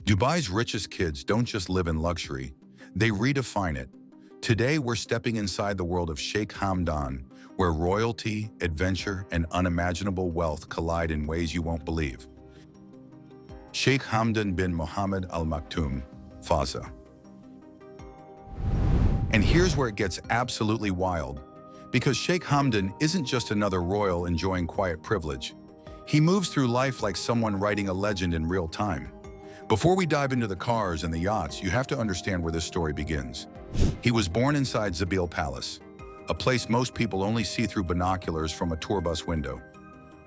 Dubai's richest kids don't just live in luxury, they redefine it. Today, we're stepping inside the world of Sheikh Hamdan, where royalty, adventure, and unimaginable wealth collide in ways you won't believe. Sheikh Hamdan bin Mohammed Al Maktoum, Fazza. And here's where it gets absolutely wild, because Sheikh Hamdan isn't just another royal enjoying quiet privilege. He moves through life like someone writing a legend in real time. Before we dive into the cars and the yachts, you have to understand where this story begins. He was born inside Zabeel Palace, a place most people only see through binoculars from a tour bus window.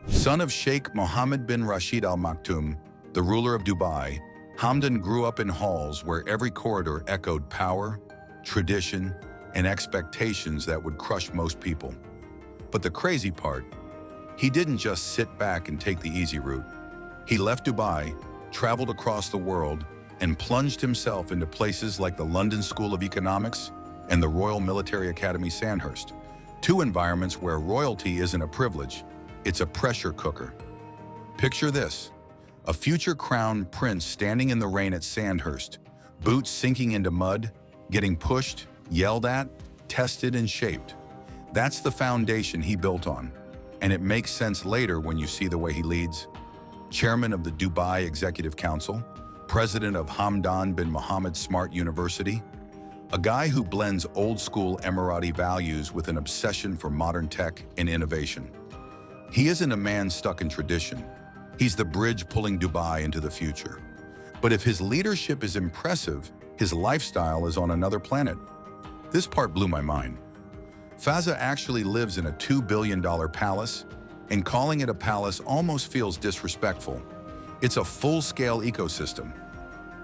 Son of Sheikh Mohammed bin Rashid Al Maktoum, the ruler of Dubai, Hamdan grew up in halls where every corridor echoed power, tradition, and expectations that would crush most people. But the crazy part, he didn't just sit back and take the easy route. He left Dubai, traveled across the world, and plunged himself into places like the London School of Economics and the Royal Military Academy Sandhurst, two environments where royalty isn't a privilege, it's a pressure cooker. Picture this, a future crown prince standing in the rain at Sandhurst, boots sinking into mud, getting pushed, yelled at, tested, and shaped. That's the foundation he built on, and it makes sense later when you see the way he leads. Chairman of the Dubai Executive Council, president of Hamdan bin Mohammed Smart University, a guy who blends old-school Emirati values with an obsession for modern tech and innovation. He isn't a man stuck in tradition. He's the bridge pulling Dubai into the future. But if his leadership is impressive, his lifestyle is on another planet. This part blew my mind. Fazza actually lives in a $2 billion palace, and calling it a palace almost feels disrespectful. It's a full-scale ecosystem.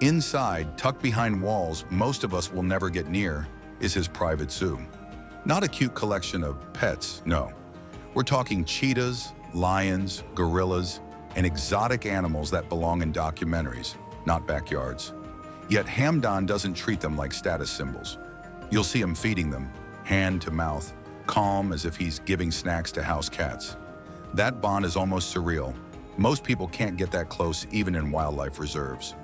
Inside, tucked behind walls most of us will never get near, is his private zoo. Not a cute collection of pets, no. We're talking cheetahs, lions, gorillas, and exotic animals that belong in documentaries, not backyards. Yet Hamdan doesn't treat them like status symbols. You'll see him feeding them, hand to mouth, calm as if he's giving snacks to house cats. That bond is almost surreal. Most people can't get that close even in wildlife reserves.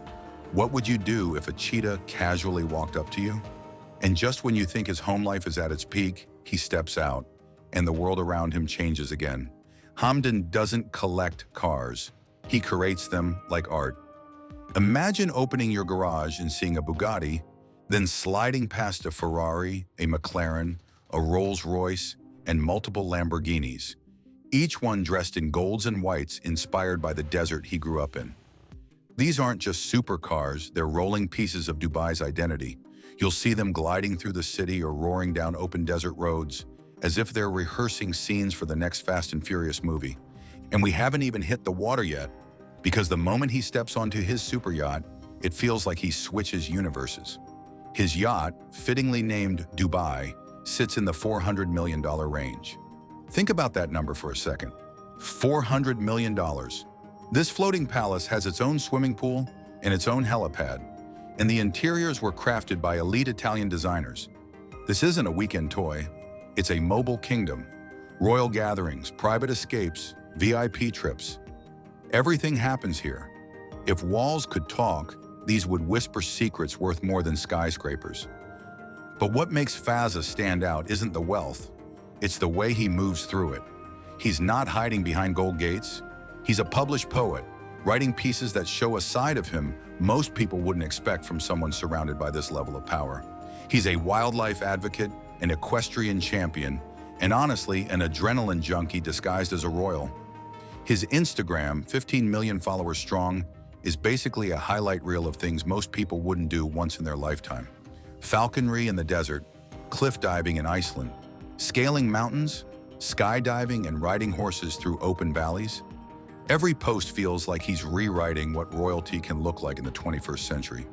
What would you do if a cheetah casually walked up to you? And just when you think his home life is at its peak, he steps out, and the world around him changes again. Hamdan doesn't collect cars. He curates them like art. Imagine opening your garage and seeing a Bugatti, then sliding past a Ferrari, a McLaren, a Rolls Royce, and multiple Lamborghinis, each one dressed in golds and whites inspired by the desert he grew up in. These aren't just supercars, they're rolling pieces of Dubai's identity. You'll see them gliding through the city or roaring down open desert roads, as if they're rehearsing scenes for the next Fast and Furious movie. And we haven't even hit the water yet, because the moment he steps onto his super yacht, it feels like he switches universes. His yacht, fittingly named Dubai, sits in the $400 million range. Think about that number for a second. $400 million. This floating palace has its own swimming pool and its own helipad, and the interiors were crafted by elite Italian designers. This isn't a weekend toy. It's a mobile kingdom. Royal gatherings, private escapes, VIP trips. Everything happens here. If walls could talk, these would whisper secrets worth more than skyscrapers. But what makes Fazza stand out isn't the wealth. It's the way he moves through it. He's not hiding behind gold gates. He's a published poet, writing pieces that show a side of him most people wouldn't expect from someone surrounded by this level of power. He's a wildlife advocate, an equestrian champion, and honestly, an adrenaline junkie disguised as a royal. His Instagram, 15 million followers strong, is basically a highlight reel of things most people wouldn't do once in their lifetime. Falconry in the desert, cliff diving in Iceland, scaling mountains, skydiving, and riding horses through open valleys. Every post feels like he's rewriting what royalty can look like in the 21st century.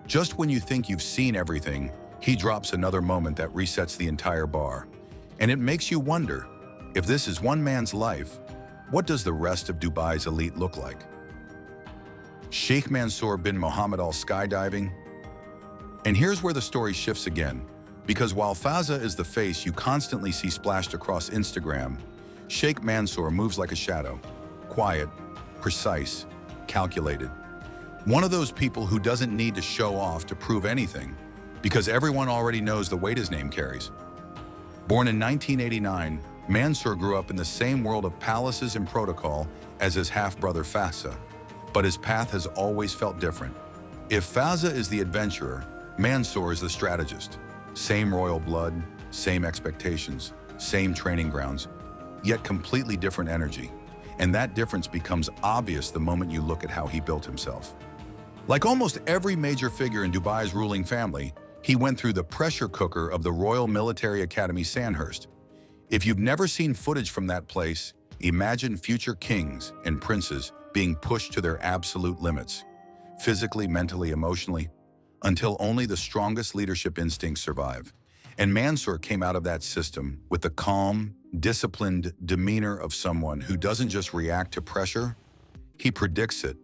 Just when you think you've seen everything, he drops another moment that resets the entire bar. And it makes you wonder, if this is one man's life, what does the rest of Dubai's elite look like? Sheikh Mansour bin Mohammed Al skydiving. And here's where the story shifts again, because while Fazza is the face you constantly see splashed across Instagram, Sheikh Mansour moves like a shadow, quiet, precise, calculated. One of those people who doesn't need to show off to prove anything, because everyone already knows the weight his name carries. Born in 1989, Mansour grew up in the same world of palaces and protocol as his half-brother Fazza, but his path has always felt different. If Fazza is the adventurer, Mansour is the strategist. Same royal blood, same expectations, same training grounds, yet completely different energy. And that difference becomes obvious the moment you look at how he built himself. Like almost every major figure in Dubai's ruling family, he went through the pressure cooker of the Royal Military Academy Sandhurst. If you've never seen footage from that place, imagine future kings and princes being pushed to their absolute limits, physically, mentally, emotionally, until only the strongest leadership instincts survive. And Mansour came out of that system with the calm, disciplined demeanor of someone who doesn't just react to pressure, he predicts it.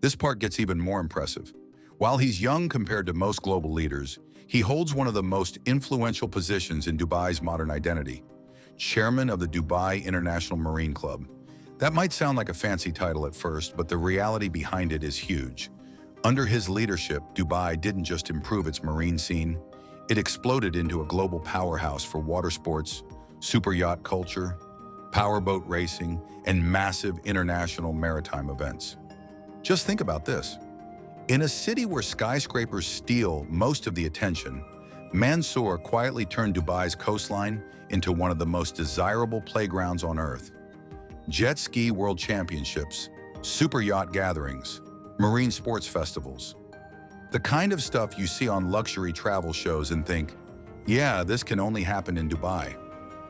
This part gets even more impressive. While he's young compared to most global leaders, he holds one of the most influential positions in Dubai's modern identity, chairman of the Dubai International Marine Club. That might sound like a fancy title at first, but the reality behind it is huge. Under his leadership, Dubai didn't just improve its marine scene, it exploded into a global powerhouse for water sports, superyacht culture, powerboat racing, and massive international maritime events. Just think about this. In a city where skyscrapers steal most of the attention, Mansour quietly turned Dubai's coastline into one of the most desirable playgrounds on Earth. Jet ski world championships, super yacht gatherings, marine sports festivals. The kind of stuff you see on luxury travel shows and think, yeah, this can only happen in Dubai.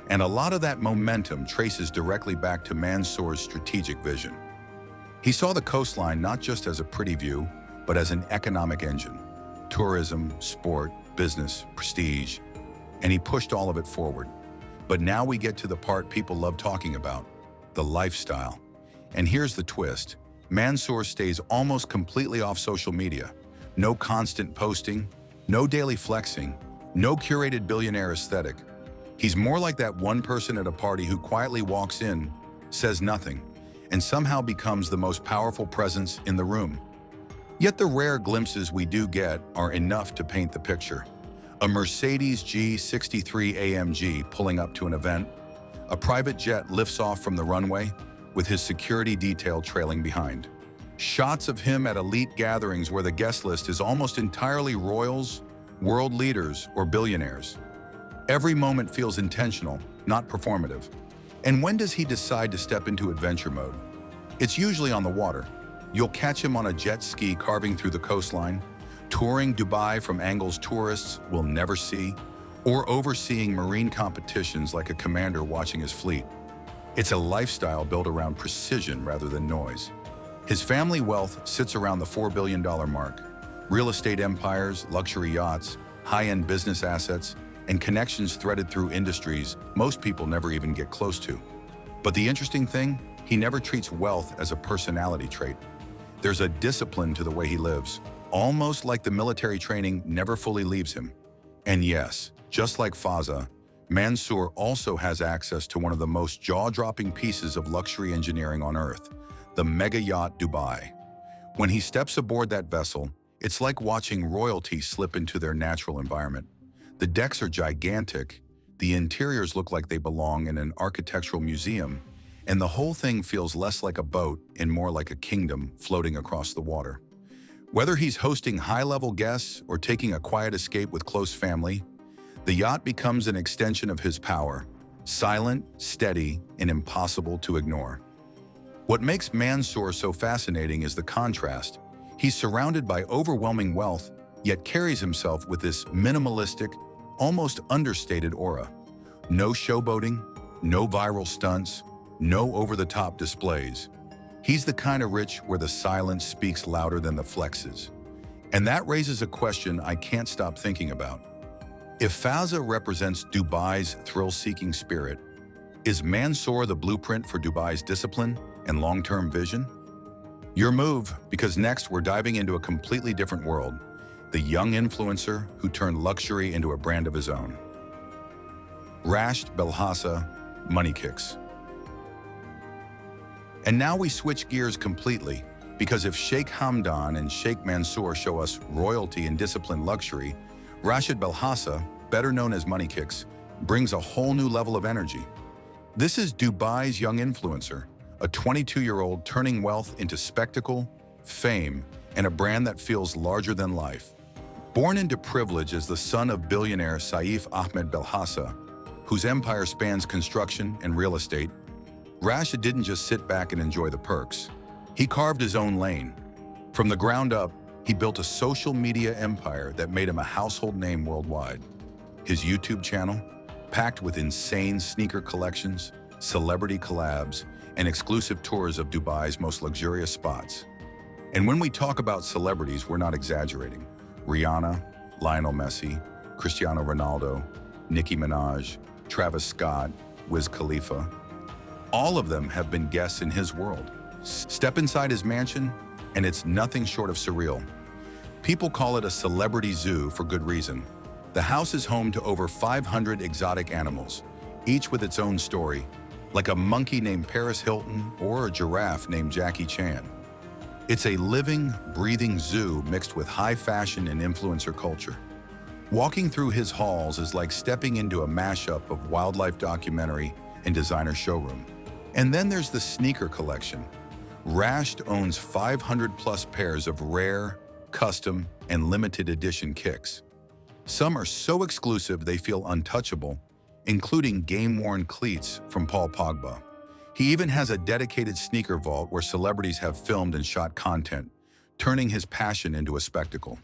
And a lot of that momentum traces directly back to Mansour's strategic vision. He saw the coastline not just as a pretty view, but as an economic engine. Tourism, sport, business, prestige, and he pushed all of it forward. But now we get to the part people love talking about, the lifestyle. And here's the twist. Mansour stays almost completely off social media. No constant posting, no daily flexing, no curated billionaire aesthetic. He's more like that one person at a party who quietly walks in, says nothing, and somehow becomes the most powerful presence in the room. Yet the rare glimpses we do get are enough to paint the picture. A Mercedes G63 AMG pulling up to an event, a private jet lifts off from the runway with his security detail trailing behind. Shots of him at elite gatherings where the guest list is almost entirely royals, world leaders, or billionaires. Every moment feels intentional, not performative. And when does he decide to step into adventure mode? It's usually on the water. You'll catch him on a jet ski carving through the coastline, touring Dubai from angles tourists will never see, or overseeing marine competitions like a commander watching his fleet. It's a lifestyle built around precision rather than noise. His family wealth sits around the $4 billion mark. Real estate empires, luxury yachts, high-end business assets, and connections threaded through industries most people never even get close to. But the interesting thing, he never treats wealth as a personality trait. There's a discipline to the way he lives, almost like the military training never fully leaves him. And yes, just like Fazza, Mansour also has access to one of the most jaw-dropping pieces of luxury engineering on Earth, the mega yacht Dubai. When he steps aboard that vessel, it's like watching royalty slip into their natural environment. The decks are gigantic, the interiors look like they belong in an architectural museum, and the whole thing feels less like a boat and more like a kingdom floating across the water. Whether he's hosting high-level guests or taking a quiet escape with close family, the yacht becomes an extension of his power, silent, steady, and impossible to ignore. What makes Mansour so fascinating is the contrast. He's surrounded by overwhelming wealth, yet carries himself with this minimalistic, almost understated aura. No showboating, no viral stunts, no over-the-top displays. He's the kind of rich where the silence speaks louder than the flexes. And that raises a question I can't stop thinking about. If Fazza represents Dubai's thrill-seeking spirit, is Mansour the blueprint for Dubai's discipline and long-term vision? Your move, because next we're diving into a completely different world, the young influencer who turned luxury into a brand of his own. Rashed Belhassa, money kicks. And now we switch gears completely. Because if Sheikh Hamdan and Sheikh Mansour show us royalty and disciplined luxury, Rashid Belhassa, better known as Money Kicks, brings a whole new level of energy. This is Dubai's young influencer, a 22-year-old turning wealth into spectacle, fame, and a brand that feels larger than life. Born into privilege as the son of billionaire Saif Ahmed Belhassa, whose empire spans construction and real estate, Rashid didn't just sit back and enjoy the perks. He carved his own lane. From the ground up, he built a social media empire that made him a household name worldwide. His YouTube channel, packed with insane sneaker collections, celebrity collabs, and exclusive tours of Dubai's most luxurious spots. And when we talk about celebrities, we're not exaggerating. Rihanna, Lionel Messi, Cristiano Ronaldo, Nicki Minaj, Travis Scott, Wiz Khalifa. All of them have been guests in his world. Step inside his mansion, and it's nothing short of surreal. People call it a celebrity zoo for good reason. The house is home to over 500 exotic animals, each with its own story, like a monkey named Paris Hilton or a giraffe named Jackie Chan. It's a living, breathing zoo mixed with high fashion and influencer culture. Walking through his halls is like stepping into a mashup of wildlife documentary and designer showroom. And then there's the sneaker collection. Rashid owns 500+ pairs of rare, custom, and limited edition kicks. Some are so exclusive they feel untouchable, including game-worn cleats from Paul Pogba. He even has a dedicated sneaker vault where celebrities have filmed and shot content, turning his passion into a spectacle.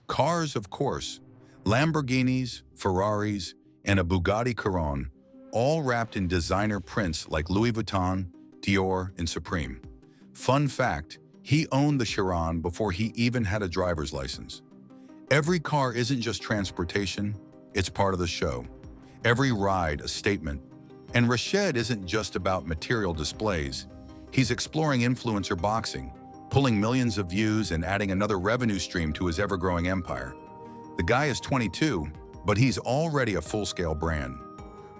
Cars, of course, Lamborghinis, Ferraris, and a Bugatti Chiron, all wrapped in designer prints like Louis Vuitton, Dior, and Supreme. Fun fact, he owned the Chiron before he even had a driver's license. Every car isn't just transportation, it's part of the show. Every ride a statement. And Richest isn't just about material displays. He's exploring influencer boxing, pulling millions of views and adding another revenue stream to his ever-growing empire. The guy is 22, but he's already a full-scale brand.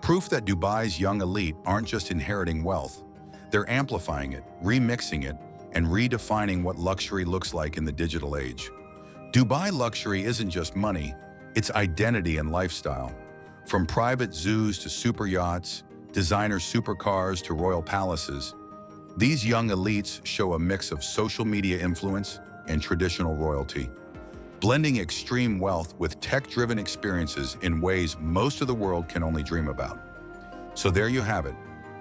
Proof that Dubai's young elite aren't just inheriting wealth. They're amplifying it, remixing it, and redefining what luxury looks like in the digital age. Dubai luxury isn't just money, it's identity and lifestyle. From private zoos to super yachts, designer supercars to royal palaces, these young elites show a mix of social media influence and traditional royalty, blending extreme wealth with tech-driven experiences in ways most of the world can only dream about. So there you have it,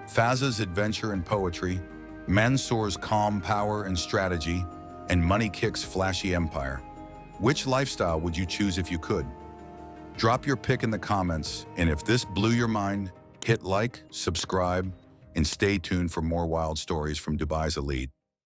Fazza's adventure and poetry, Mansour's calm power and strategy, and Money Kick's flashy empire. Which lifestyle would you choose if you could? Drop your pick in the comments, and if this blew your mind, hit like, subscribe, and stay tuned for more wild stories from Dubai's elite.